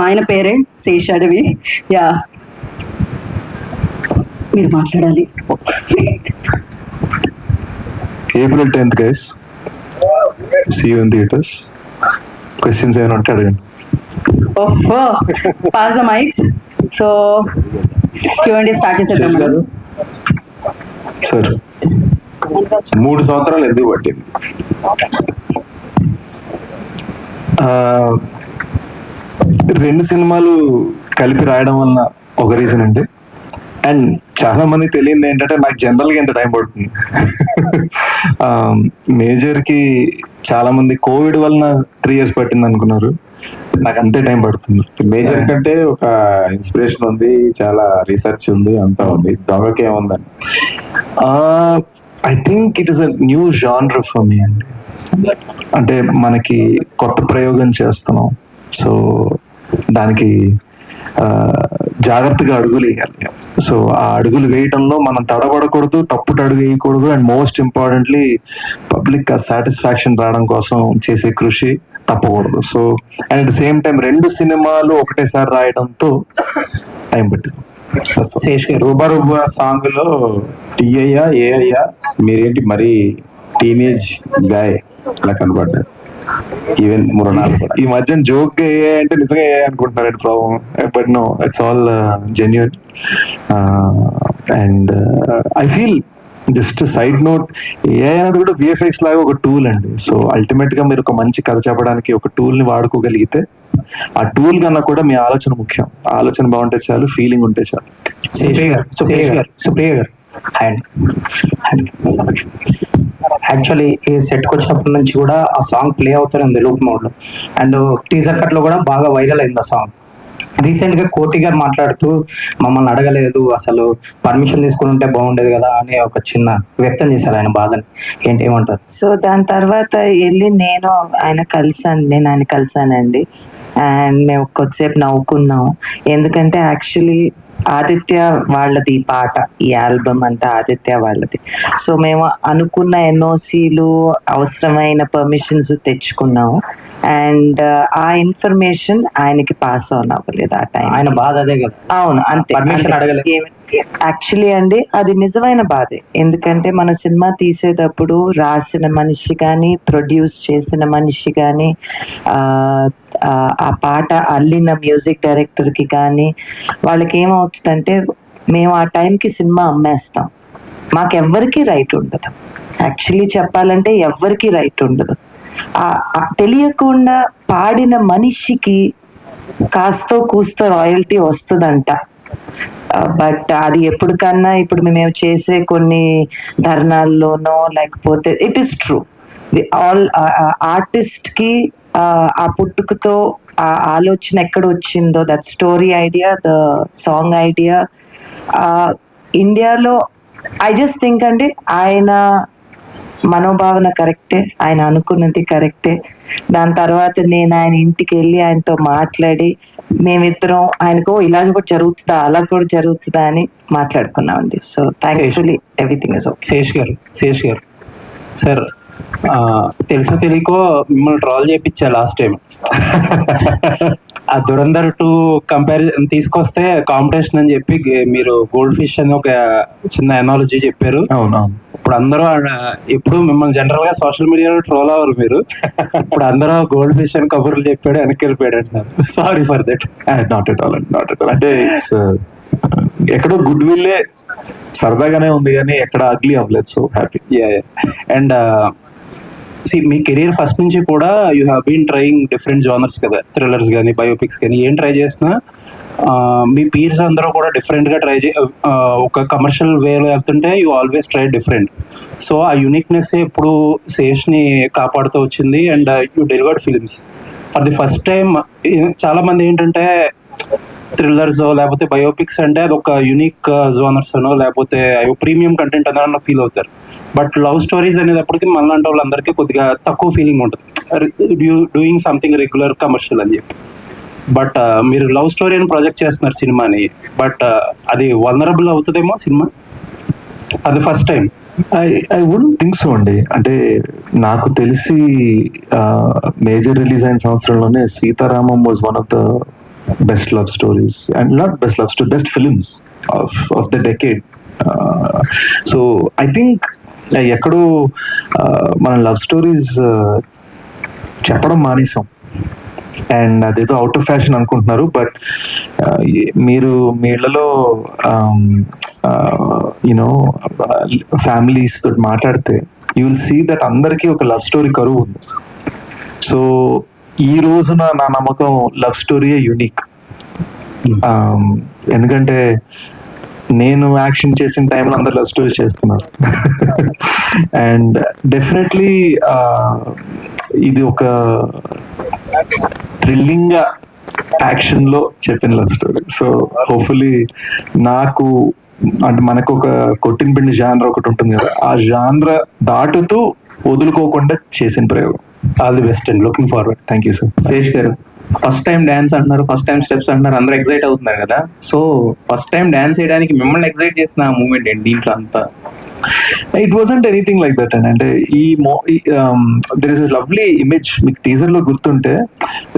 ఆయన పేరే శేషాడవి. యా, మీరు మాట్లాడాలి. April 10th, guys. See you in theaters. Questions ఏమైనా ఉంటే అడగండి. ఓహో, pass the mics. So Q&A start చేసేద్దాం మనం. సార్, 3 సంవత్సరాలు ఎందుకు పట్టింది? రెండు సినిమాలు కలిపి రాయడం వల్ల ఒక రీజన్ అండి. అండ్ చాలా మందికి తెలియదు ఏంటంటే నాకు జనరల్గా ఎంత టైం పడుతుంది. మేజర్కి చాలా మంది కోవిడ్ వలన 3 years పట్టింది అనుకున్నారు. నాకు అంతే టైం పడుతుంది. మేజర్ కంటే ఒక ఇన్స్పిరేషన్ ఉంది, చాలా రీసెర్చ్ ఉంది, అంతా ఉంది. దొంగకి ఏముందని I think it is a new genre for me అండి. అంటే మనకి కొత్త ప్రయోగం చేస్తున్నాం. సో దానికి జాగ్రత్తగా అడుగులు వేయాలి. సో ఆ అడుగులు వేయటంలో మనం తడబడకూడదు, తప్పుడు అడుగు వేయకూడదు. And most importantly public satisfaction రావడం కోసం చేసే కృషి తప్పకూడదు. So and at the same time 2 సినిమాలు ఒకటేసారి రాయడంతో టైం పట్టింది. రూబా రూబా సాంగ్ లో టీఐయా ఏఐయా మీరేంటి మరి టీనేజ్ గాయ్ అలా కనబడ్డారు. ఈవెన్ మురణాలు కూడా ఈ మధ్య జోక్ ఏ అంటే నిజంగా ఏ అనుకుంటున్నారు problem. But no, it's all genuine. And I feel just side note, ఏ అనేది కూడా విఎఫ్ఎక్స్ లాగా ఒక టూల్ అండి. సో అల్టిమేట్ గా మీరు ఒక మంచి కథ చెప్పడానికి ఒక టూల్ ని వాడుకోగలిగితే, ఆ టూల్ కన్నా కూడా మీ ఆలోచన ముఖ్యం. ఆలోచన బాగుంటే చాలు, ఫీలింగ్ ఉంటే చాలు. సుప్రియ గారు అండ్ యాక్చువల్లీ ఈ సెట్కి వచ్చినప్పటి నుంచి కూడా ఆ సాంగ్ ప్లే అవుతుంది లూప్ మోడ్ లో. అండ్ టీజర్ కట్ లో కూడా బాగా వైరల్ అయింది ఆ సాంగ్. రీసెంట్ గా కోటి గారు మాట్లాడుతూ మమ్మల్ని అడగలేదు, అసలు పర్మిషన్ తీసుకుని ఉంటే బాగుండేది కదా అని ఒక చిన్న వ్యక్తం చేశారు ఆయన బాధని. ఏమంటారు? సో దాని తర్వాత వెళ్ళి నేను ఆయన కలిసానండి. అండ్ మేము కొద్దిసేపు నవ్వుకున్నాం. ఎందుకంటే యాక్చువల్లీ ఆదిత్య వాళ్ళది ఈ పాట, ఈ ఆల్బమ్ అంతా ఆదిత్య వాళ్ళది. సో మేము అనుకున్న ఎన్ఓసీలు, అవసరమైన పర్మిషన్స్ తెచ్చుకున్నాము. అండ్ ఆ ఇన్ఫర్మేషన్ ఆయనకి పాస్ ఆన్ అవ్వలేదు ఆ టైం. ఆయన బాధ అదే కదా. అవును, అంతే. పర్మిషన్ అడగలేదు. యాక్చువల్లీ అండి అది నిజమైన బాధే. ఎందుకంటే మన సినిమా తీసేటప్పుడు రాసిన మనిషి కానీ, ప్రొడ్యూస్ చేసిన మనిషి కానీ, ఆ పాట అల్లిన మ్యూజిక్ డైరెక్టర్కి కానీ వాళ్ళకి ఏమవుతుందంటే, మేము ఆ టైంకి సినిమా అమ్మేస్తాం. మాకెవ్వరికీ రైట్ ఉండదు. యాక్చువల్లీ చెప్పాలంటే ఎవ్వరికీ రైట్ ఉండదు. తెలియకుండా పాడిన మనిషికి కాస్తో కూస్తో రాయల్టీ వస్తుందంట. బట్ అది ఎప్పటికన్నా ఇప్పుడు మేము చేసే కొన్ని ధర్నాల్లోనో లేకపోతే it is true, all artist కి ఆ పుట్టుకతో ఆ ఆలోచన ఎక్కడ వచ్చిందో, that story idea, the song idea ఇండియాలో ఐ జస్ట్ థింక్ అండి ఆయన మనోభావన కరెక్టే, ఆయన అనుకున్నది కరెక్టే. దాని తర్వాత నేను ఆయన ఇంటికి వెళ్ళి ఆయనతో మాట్లాడి మేమిద్దరం ఆయనకు ఇలా కూడా జరుగుతుందా, అలా కూడా జరుగుతుందా అని మాట్లాడుకున్నామండి. So thankfully everything is okay. Sesh గారు సార్, తెలుసో తెలియకో మిమ్మల్ని ట్రాల్ చేయించా లాస్ట్ టైం. ఆ దురంధర్ 2 కంపారిజన్ తీసుకొస్తే కాంపిటీషన్ అని చెప్పి మీరు గోల్డ్ ఫిష్ అని ఒక చిన్న ఎనాలజీ చెప్పారు. అవునవును. ఇప్పుడు అందరూ ఇప్పుడు మిమ్మల్ని జనరల్ గా సోషల్ మీడియాలో ట్రోల్ అవ్వరు మీరు. ఇప్పుడు అందరూ గోల్డ్ ఫిష్ అని కబుర్లు చెప్పాడు, వెనక్కి వెళ్ళిపోయాడు అంటున్నారు. Sorry for that. Not at all. అంటే ఎక్కడో గుడ్ విల్లే సరదాగానే ఉంది కానీ ఎక్కడ అగ్లీ అవ్వలేదు. So happy. అండ్ మీ కెరీర్ ఫస్ట్ నుంచి కూడా you have been trying different genres కదా, థ్రిల్లర్స్ కానీ బయోపిక్స్ కానీ ఏం ట్రై చేసినా మీ పీర్స్ అందరూ కూడా డిఫరెంట్ గా ఒక కమర్షియల్ వేలో వెళ్తుంటే you always try different. So ఆ యూనిక్నెస్ ఇప్పుడు శేష్ ని కాపాడుతూ వచ్చింది. And you delivered films for the first time. చాలా మంది ఏంటంటే థ్రిల్లర్స్ లేకపోతే బయోపిక్స్ అంటే అది ఒక యూనిక్ జోనర్స్ అనో లేకపోతే ప్రీమియం కంటెంట్ అన్న ఫీల్ అవుతారు. బట్ లవ్ స్టోరీస్ అనేటప్పటికి మనలాంటి వాళ్ళందరికీ కొద్దిగా తక్కువ ఫీలింగ్ ఉంటుంది, డూయింగ్ సంథింగ్ రెగ్యులర్ కమర్షియల్ అని చెప్పి. బట్ మీరు లవ్ స్టోరీ అని ప్రొజెక్ట్ చేస్తున్నారు సినిమాని. బట్ అది వల్నరబుల్ అవుతుందేమో సినిమా, అది first time. I wouldn't think so అండి. అంటే నాకు తెలిసి మేజర్ రిలీజ్ అయిన సంవత్సరంలోనే Sita Ramam was one of the best love stories, and not best love stories, best films of the decade. So I think ఎక్కడో మన లవ్ స్టోరీస్ చెప్పడం మానేసాం, అండ్ అదేదో అవుట్ ఆఫ్ ఫ్యాషన్ అనుకుంటున్నారు. బట్ మీరు మీ ఇళ్లలో యూనో ఫ్యామిలీస్ తోటి మాట్లాడితే యూ విల్ సీ దట్ అందరికీ ఒక లవ్ స్టోరీ కరువు ఉంది. సో ఈ రోజున నా నమ్మకం లవ్ స్టోరీయే యూనిక్. ఎందుకంటే నేను యాక్షన్ చేసిన టైంలో అందరు లవ్ స్టోరీ చేస్తున్నారు. అండ్ డెఫినెట్లీ ఇది ఒక థ్రిల్లింగ్ గా యాక్షన్ లో చెప్పిన లవ్ స్టోరీ. సో హోప్ఫుల్లీ నాకు అంటే మనకు ఒక కొట్టిన పిండి జానర్ ఒకటి ఉంటుంది కదా, ఆ జానర్ దాటుతూ వదులుకోకుండా చేసిన ప్రయోగం. All the best and looking forward. Thank you sir. Sesh గారు, ఫస్ట్ టైం డాన్స్ అంటున్నారు, ఫస్ట్ టైం స్టెప్స్ అంటున్నారు, అందరూ ఎక్సైట్ అవుతున్నారు కదా. సో ఫస్ట్ టైం డాన్స్ చేయడానికి మిమ్మల్ని ఎక్సైట్ చేసిన మూమెంట్ ఏంటి దీంట్లో అంతా? It wasn't anything like that అండి. అంటే దెర్ ఇస్ లవ్లీ ఇమేజ్, మీకు టీజర్ లో గుర్తుంటే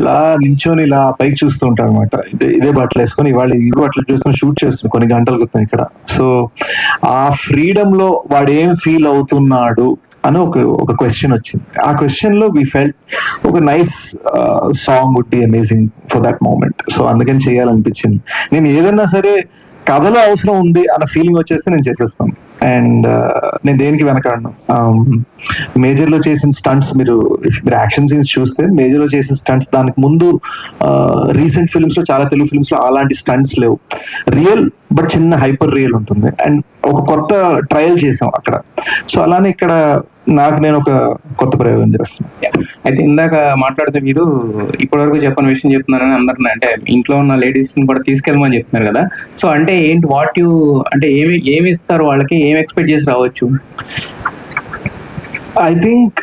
ఇలా నించొని ఇలా పైకి చూస్తూ ఉంటారు అనమాట, ఇదే బట్టలు వేసుకొని ఇవాళ ఇవి బట్టలు చూసుకొని షూట్ చేస్తున్నాం కొన్ని గంటలు గుర్తున్నాయి ఇక్కడ. సో ఆ ఫ్రీడమ్ లో వాడు ఏం ఫీల్ అవుతున్నాడు అని ఒక క్వశ్చన్ వచ్చింది. ఆ క్వశ్చన్ లో వీ ఫెల్ట్ ఒక nice song would be amazing for that moment. So అందుకని చేయాలనిపించింది. నేను ఏదన్నా సరే కథలో అవసరం ఉంది అన్న ఫీలింగ్ వచ్చేస్తే నేను చేసేస్తాను. అండ్ నేను దేనికి వెనకాడను. మేజర్ లో చేసిన స్టంట్స్ మీరు యాక్షన్ సీన్స్ చూస్తే మేజర్ లో చేసిన స్టంట్స్ దానికి ముందు రీసెంట్ ఫిల్మ్స్ లో చాలా తెలుగు ఫిల్మ్స్ లో అలాంటి స్టంట్స్ లేవు. రియల్ బట్ చిన్న హైపర్ రియల్ ఉంటుంది. అండ్ ఒక కొత్త ట్రయల్ చేసాం అక్కడ. సో అలానే ఇక్కడ నేను ఒక కొత్త ప్రయోగం చేస్తాను. అయితే ఇందాక మాట్లాడితే మీరు ఇప్పటివరకు చెప్పని విషయం చెప్తున్నారని అందరిని, అంటే ఇంట్లో ఉన్న లేడీస్ ని కూడా తీసుకెళ్ళమని చెప్తున్నారు కదా. సో అంటే ఏంటి, అంటే ఏమి ఇస్తారు వాళ్ళకి, ఏమి ఎక్స్పెక్ట్ చేసి రావచ్చు? ఐ థింక్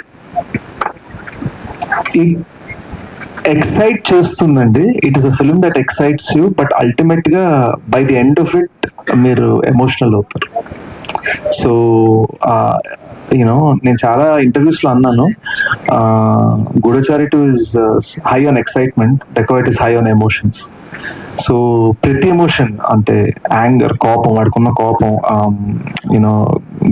ఎక్సైట్ చేస్తుందండి. It is a film that excites you, but ultimate గా by the end of it మీరు ఎమోషనల్ అవుతారు. సో యూనో నేను చాలా ఇంటర్వ్యూస్ లో అన్నాను, గూఢచారి 2 is high on excitement, dacoit is high on emotions. So ప్రతి emotion అంటే యాంగర్, కోపం, వాడుకున్న కోపం, యూనో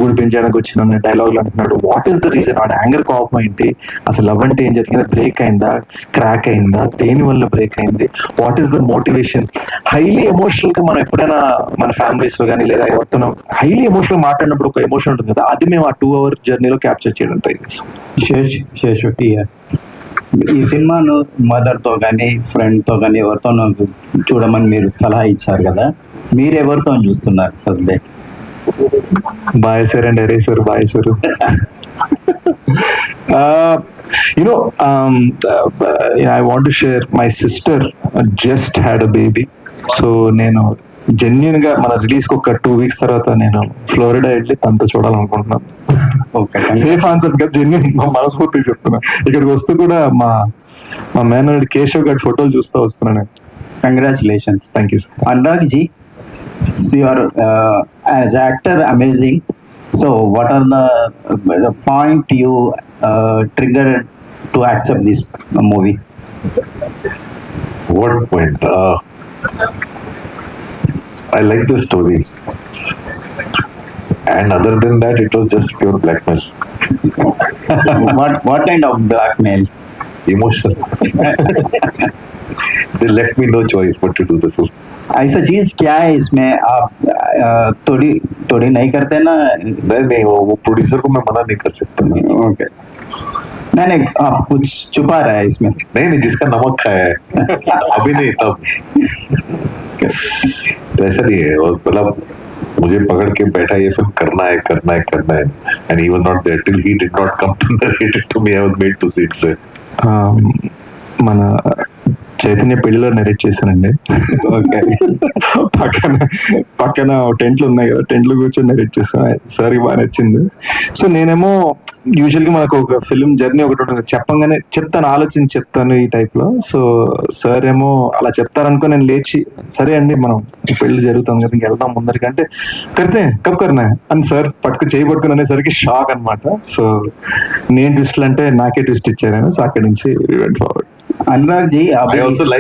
గుడి పెంచడానికి వచ్చిన డైలాగులు అంటున్నాడు, వాట్ ఈస్ ద రీజన్, వాడు యాంగర్ కోపం ఏంటి, అసలు లవ్ అంటే ఏం జరిగింది, బ్రేక్ అయిందా, క్రాక్ అయిందా, దేని వల్ల బ్రేక్ అయింది, what is the motivation. Highly emotional గా మనం ఎప్పుడైనా మన ఫ్యామిలీస్ లో కానీ లేదా ఎవరితో హైలీ ఎమోషనల్ మాట్లాడినప్పుడు ఒక ఎమోషన్ ఉంటుంది కదా, అది మేము ఆ 2 hour జర్నీలో క్యాప్చర్ చేయడం ట్రై చేస్తాం. శేషుటి ఈ సినిమాను మదర్ తో కానీ ఫ్రెండ్ తో కానీ ఎవరితో చూడమని మీరు సలహా ఇచ్చారు కదా, మీరు ఎవరితో చూస్తున్నారు ఫస్ట్ డే? బాయ్ సార్ అండ్ అరే సార్, బాయ్ sir. You know I want to share, my sister just had a baby. So నేను జెన్యున్ గా మన రిలీజ్ కి ఒక 2 weeks తర్వాత నేను ఫ్లోరిడా వెళ్ళి తనతో చూడాలనుకుంటున్నాను. సేఫ్ ఆన్సర్ కదా, జెన్యున్ మనస్ఫూర్తిగా చెప్తున్నా. ఇక్కడికి వస్తూ కూడా మా మేనల్లుడు కేశవ్ గారి ఫోటోలు చూస్తూ వస్తున్నాను. Congratulations. Thank you sir. Anurag ji, you are as actor amazing. So what are the point you triggered to accept this movie? What point? I like the story, and other than that, it was just pure blackmail. what kind of blackmail? Emotion. They left me no choice but to do the film. ऐसा चीज क्या है इसमें, आप थोड़ी नहीं करते ना? नहीं, वो प्रोड्यूसर को मैं मना नहीं कर सकता. ओके, नहीं आप कुछ छुपा रहा है इसमें. नहीं, जिसका नमक खाया है अभी नहीं तब. तो ऐसा नहीं है. और मतलब मुझे पकड़ के बैठा, ये फिल्म करना है, and he was not there till he did not come to narrate it to me. I was made to sit there. మన చైతన్య పెళ్లిలో నెరేట్ చేశానండి. ఓకే, పక్కన టెంట్లు ఉన్నాయి కదా, టెంట్లు కూర్చొని నెరేట్ చేస్తాను. సార్ బాగా నచ్చింది. సో నేనేమో యూజువల్ గా మనకు ఒక ఫిల్మ్ జర్నీ ఒకటి ఉంటుంది, చెప్పంగానే చెప్తాను, ఆలోచించి చెప్తాను ఈ టైప్ లో. సో సార్ ఏమో అలా చెప్తారనుకో నేను లేచి సరే అండి మనం పెళ్లి జరుగుతాం కదా ఇంకెళ్దాం ముందరికంటే కడితే కప్పుకర్నా అని సార్ చేయి పట్టుకుని అనేసరికి షాక్ అనమాట. సో నేను ట్విస్ట్లు అంటే నాకే ట్విస్ట్ ఇచ్చాను. సో అక్కడి నుంచి went forward. Anurag ji, I also like